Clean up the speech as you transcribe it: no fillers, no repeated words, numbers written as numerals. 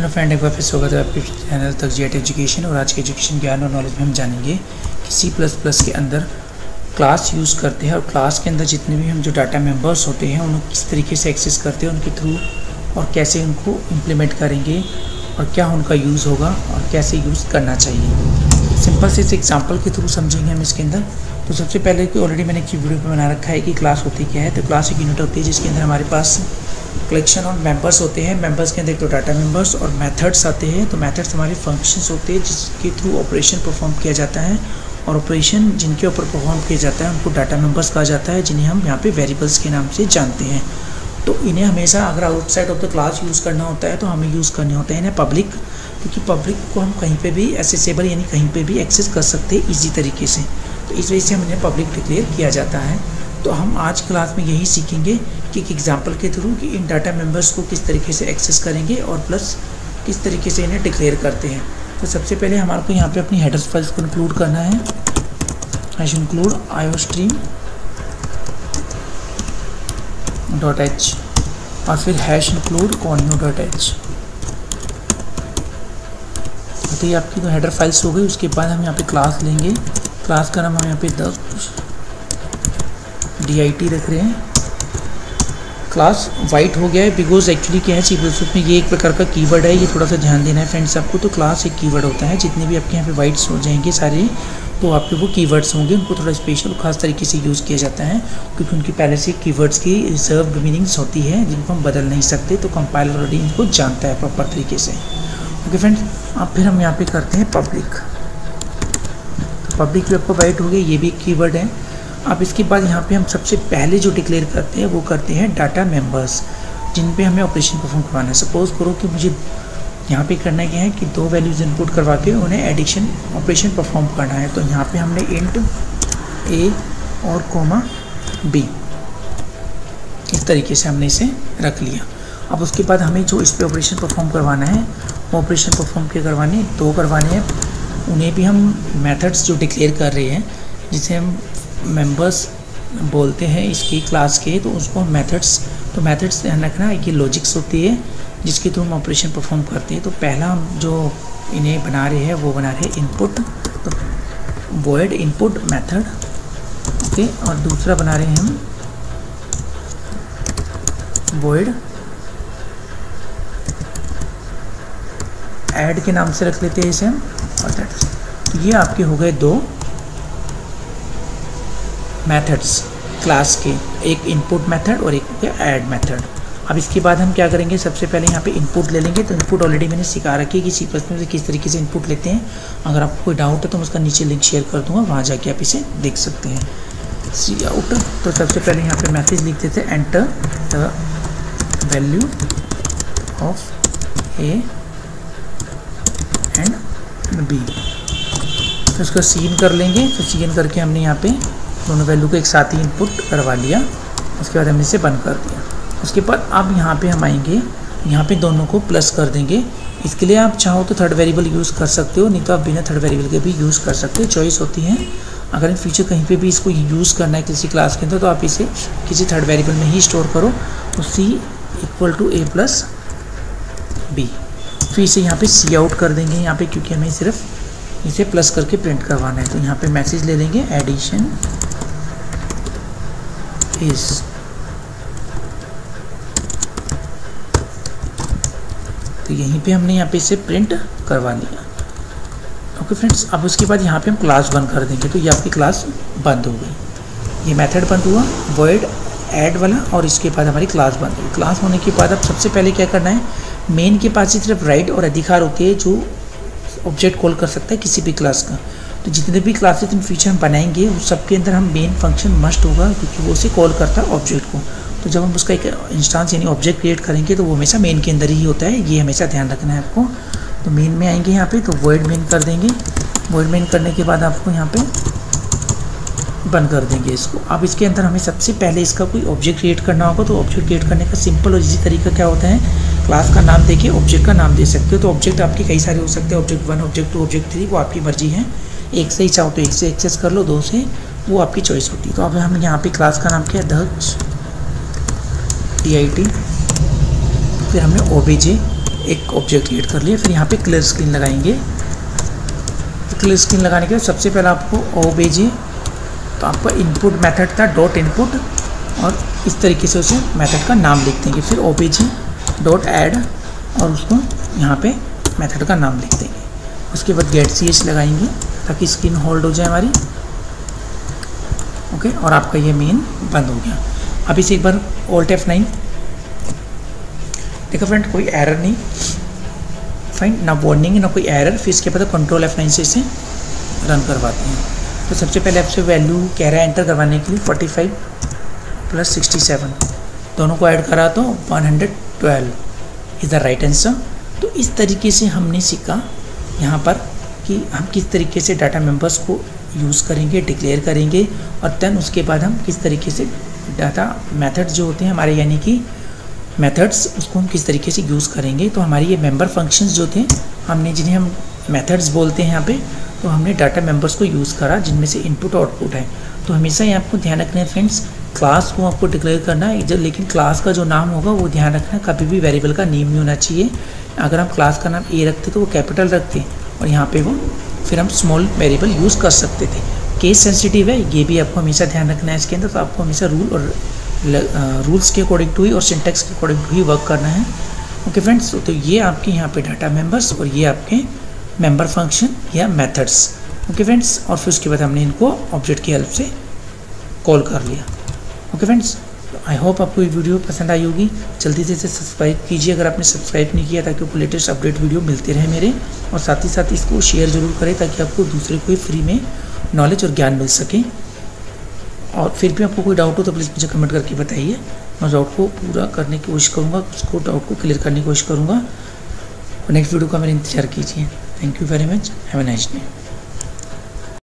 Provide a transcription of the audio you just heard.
Hello friend, एक बार फिर स्वागत है आपके चैनल तकजीत एजुकेशन। और आज के एजुकेशन ज्ञान और नॉलेज में हम जानेंगे कि C++ के अंदर क्लास यूज़ करते हैं और क्लास के अंदर जितने भी हम जो डाटा मेंबर्स होते हैं उनको किस तरीके से एक्सेस करते हैं उनके थ्रू, और कैसे उनको इम्प्लीमेंट करेंगे और क्या उनका यूज़ होगा और कैसे यूज़ करना चाहिए। सिंपल से इस एग्जाम्पल के थ्रू समझेंगे हम इसके अंदर। तो सबसे पहले कि ऑलरेडी मैंने एक वीडियो पर बना रखा है कि क्लास होती क्या है। तो क्लास एक यूनिट होती है जिसके अंदर हमारे पास कलेक्शन और मेंबर्स होते हैं। मेंबर्स के अंदर तो डाटा मेंबर्स और मेथड्स आते हैं। तो मेथड्स हमारे फंक्शंस होते हैं जिसके थ्रू ऑपरेशन परफॉर्म किया जाता है, और ऑपरेशन जिनके ऊपर परफॉर्म किया जाता है उनको डाटा मेंबर्स कहा जाता है, जिन्हें हम यहाँ पे वेरिएबल्स के नाम से जानते हैं। तो इन्हें हमेशा अगर outside of the class use करना होता है तो हमें यूज़ करने होते हैं इन्हें पब्लिक, क्योंकि पब्लिक को हम कहीं पे भी एक्सेसिबल यानी कहीं पे भी एक्सेस कर सकते हैं ईजी तरीके से। तो इस वजह से हम इन्हें पब्लिक डिक्लेयर किया जाता है। तो हम आज क्लास में यही सीखेंगे कि एक एग्जाम्पल के थ्रू कि इन डाटा मेंबर्स को किस तरीके से एक्सेस करेंगे और प्लस किस तरीके से इन्हें डिक्लेयर करते हैं। तो सबसे पहले हमारे को यहाँ पे अपनी हेडर्स फाइल्स को इंक्लूड करना है। हैश इंक्लूड iostream.h और फिर हैश इंक्लूड conio.h। तो ये आपकी तो हेडर फाइल्स हो गई। उसके बाद हम यहाँ पे क्लास लेंगे। क्लास का नाम हम यहाँ पे dit रख रहे हैं। क्लास वाइट हो गया है बिकॉज एक्चुअली क्या है, C++ में ये एक प्रकार का कीवर्ड है, ये थोड़ा सा ध्यान देना है फ्रेंड्स आपको। तो क्लास एक कीवर्ड होता है, जितने भी आपके यहाँ पे वाइट्स हो जाएंगे सारे तो आपके वो कीवर्ड्स होंगे, उनको थोड़ा स्पेशल खास तरीके से यूज़ किया जाता है क्योंकि उनकी पहले से कीवर्ड्स की रिजर्व्ड मीनिंग्स होती है जिनको हम बदल नहीं सकते। तो कंपाइलर ऑलरेडी इनको जानता है प्रॉपर तरीके से। ओके फ्रेंड्स, अब फिर हम यहाँ पे करते हैं पब्लिक। तो पब्लिक भी आपको वाइट हो गया, ये भी एक कीवर्ड है। अब इसके बाद यहाँ पे हम सबसे पहले जो डिक्लेयर करते हैं वो करते हैं डाटा मेंबर्स, जिन पे हमें ऑपरेशन परफॉर्म करवाना है। सपोज करो कि मुझे यहाँ पे करना क्या है कि दो वैल्यूज़ इनपुट करवा के उन्हें एडिशन ऑपरेशन परफॉर्म करना है। तो यहाँ पे हमने इंट a और कोमा b इस तरीके से हमने इसे रख लिया। अब उसके बाद हमें जो इस पर ऑपरेशन परफॉर्म करवाना है वो ऑपरेशन परफॉर्म के करवाने दो करवाने हैं। उन्हें भी हम मेथड्स जो डिक्लेयर कर रहे हैं जिसे हम मेंबर्स बोलते हैं इसकी क्लास के, तो उसको मेथड्स, तो मेथड्स ध्यान रखना है कि लॉजिक्स होती है जिसके थ्रू हम ऑपरेशन परफॉर्म करते हैं। तो पहला हम जो इन्हें बना रहे हैं वो बना रहे हैं इनपुट, तो वॉइड इनपुट मेथड। ओके, और दूसरा बना रहे हैं हम वॉइड ऐड के नाम से रख लेते हैं इसे हम। और ये आपके हो गए दो मेथड्स क्लास के, एक इनपुट मेथड और एक ऐड मेथड। अब इसके बाद हम क्या करेंगे, सबसे पहले यहाँ पे इनपुट ले लेंगे। तो इनपुट ऑलरेडी मैंने सिखा रखी है कि C++ में किस तरीके से इनपुट लेते हैं। अगर आपको कोई डाउट है तो मैं उसका नीचे लिंक शेयर कर दूँगा, वहाँ जाके आप इसे देख सकते हैं। सी आउट, तो सबसे पहले यहाँ पे मैसेज लिख देते हैं enter the value of A and B। तो इसको सीन कर लेंगे। तो सीन करके हमने यहाँ पे दोनों वैल्यू को एक साथ ही इनपुट करवा लिया। उसके बाद हमने इसे बंद कर दिया। उसके बाद अब यहाँ पे हम आएंगे, यहाँ पे दोनों को प्लस कर देंगे। इसके लिए आप चाहो तो थर्ड वेरिएबल यूज़ कर सकते हो, नहीं तो आप बिना थर्ड वेरिएबल के भी यूज़ कर सकते हो, चॉइस होती है। अगर इन फ्यूचर कहीं पे भी इसको यूज़ करना है किसी क्लास के अंदर तो आप इसे किसी थर्ड वेरिएबल में ही स्टोर करो। तो C = A + B। फिर इसे यहाँ पे सी आउट कर देंगे यहाँ पे, क्योंकि हमें सिर्फ इसे प्लस करके प्रिंट करवाना है। तो यहाँ पे मैसेज ले लेंगे एडिशन इज, तो यहीं पे हमने यहाँ पे इसे प्रिंट करवा लिया। ओके फ्रेंड्स, अब उसके बाद यहाँ पे हम क्लास बंद कर देंगे। तो ये आपकी क्लास बंद हो गई, ये मेथड बंद हुआ वॉइड ऐड वाला, और इसके बाद हमारी क्लास बंद हुई। क्लास होने के बाद अब सबसे पहले क्या करना है, मेन के पास ही सिर्फ राइट और अधिकार होती है जो ऑब्जेक्ट कॉल कर सकता है किसी भी क्लास का। तो जितने भी क्लासेस इन फ्यूचर हम बनाएंगे उस सबके अंदर हम मेन फंक्शन मस्ट होगा, क्योंकि वो उसे कॉल करता है ऑब्जेक्ट को। तो जब हम उसका एक इंस्टांस यानी ऑब्जेक्ट क्रिएट करेंगे तो वो हमेशा मेन के अंदर ही होता है, ये हमेशा ध्यान रखना है आपको। तो मेन में आएंगे यहाँ पे, तो वॉइड मेन कर देंगे। वॉइड मेन करने के बाद आपको यहाँ पे बंद कर देंगे इसको। अब इसके अंदर हमें सबसे पहले इसका कोई ऑब्जेक्ट क्रिएट करना होगा। तो ऑब्जेक्ट क्रिएट करने का सिंपल और इजी तरीका क्या होता है, क्लास का नाम देके ऑब्जेक्ट का नाम दे सकते हो। तो ऑब्जेक्ट आपके कई सारे हो सकते हैं, ऑब्जेक्ट 1, ऑब्जेक्ट 2, ऑब्जेक्ट 3, वो आपकी मर्जी है। एक से ही चाहो तो एक से एक्सेस कर लो, दो से वो आपकी चॉइस होती है। तो अब हम यहाँ पे क्लास का नाम क्या है, dit, फिर हमने obj एक ऑब्जेक्ट क्रिएट कर लिया। फिर यहाँ पे क्लियर स्क्रीन लगाएंगे। तो क्लियर स्क्रीन लगाने के बाद सबसे पहले आपको OBJ, तो आपका इनपुट मेथड था डॉट इनपुट, और इस तरीके से उसे मेथड का नाम लिख देंगे। फिर OBJ डॉट ऐड, और उसको यहाँ पे मेथड का नाम लिख देंगे। उसके बाद गेट CH लगाएंगे ताकि स्क्रीन होल्ड हो जाए हमारी। ओके, और आपका ये मेन बंद हो गया। अब इसे एक बार Alt F9। देखो फ्रेंड, कोई एरर नहीं, फाइन, ना वार्निंग ना कोई एरर। फिर इसके बाद Ctrl F9 से इसे रन करवाते हैं। तो सबसे पहले आपसे वैल्यू कह रहा है एंटर करवाने के लिए 45 + 67, दोनों को ऐड करा तो 112 इज़ द राइट आंसर। तो इस तरीके से हमने सीखा यहाँ पर कि हम किस तरीके से डाटा मेंबर्स को यूज़ करेंगे, डिक्लेयर करेंगे, और देन उसके बाद हम किस तरीके से डाटा मेथड्स जो होते हैं हमारे, यानी कि मेथड्स, उसको हम किस तरीके से यूज़ करेंगे। तो हमारी ये मेंबर फंक्शंस जो थे, हमने जिन्हें हम मेथड्स बोलते हैं यहाँ पे, तो हमने डाटा मेंबर्स को यूज़ करा जिनमें से इनपुट आउटपुट है। तो हमेशा ये आपको ध्यान रखना है फ्रेंड्स, क्लास को आपको डिक्लेयर करना है, लेकिन क्लास का जो नाम होगा वो ध्यान रखना, कभी भी वेरिएबल का नेम नहीं होना चाहिए। अगर हम क्लास का नाम A रखते तो वो कैपिटल रखते, और यहाँ पे वो फिर हम स्मॉल वेरिएबल यूज़ कर सकते थे। केस सेंसिटिव है, ये भी आपको हमेशा ध्यान रखना है इसके अंदर। तो आपको हमेशा रूल और रूल्स के अकॉर्डिंग टू ही और सिंटैक्स के अकॉर्डिंग टू ही वर्क करना है। ओके फ्रेंड्स, तो ये आपके यहाँ पे डाटा मेंबर्स और ये आपके मेंबर फंक्शन या मेथड्स। ओके फ्रेंड्स, और फिर उसके बाद हमने इनको ऑब्जेक्ट की हेल्प से कॉल कर लिया। ओके फ्रेंड्स, आई होप आपको ये वीडियो पसंद आई होगी। जल्दी से सब्सक्राइब कीजिए अगर आपने सब्सक्राइब नहीं किया, ताकि आपको लेटेस्ट अपडेट वीडियो मिलते रहे मेरे, और साथ ही साथ इसको शेयर ज़रूर करें ताकि आपको दूसरे को फ्री में नॉलेज और ज्ञान मिल सके। और फिर भी आपको कोई डाउट हो तो प्लीज़ मुझे कमेंट करके बताइए, मैं डाउट को पूरा करने की कोशिश करूँगा, उसको डाउट को क्लियर करने की कोशिश करूँगा। और नेक्स्ट वीडियो का मेरा इंतजार कीजिए। Thank you very much, have a nice day.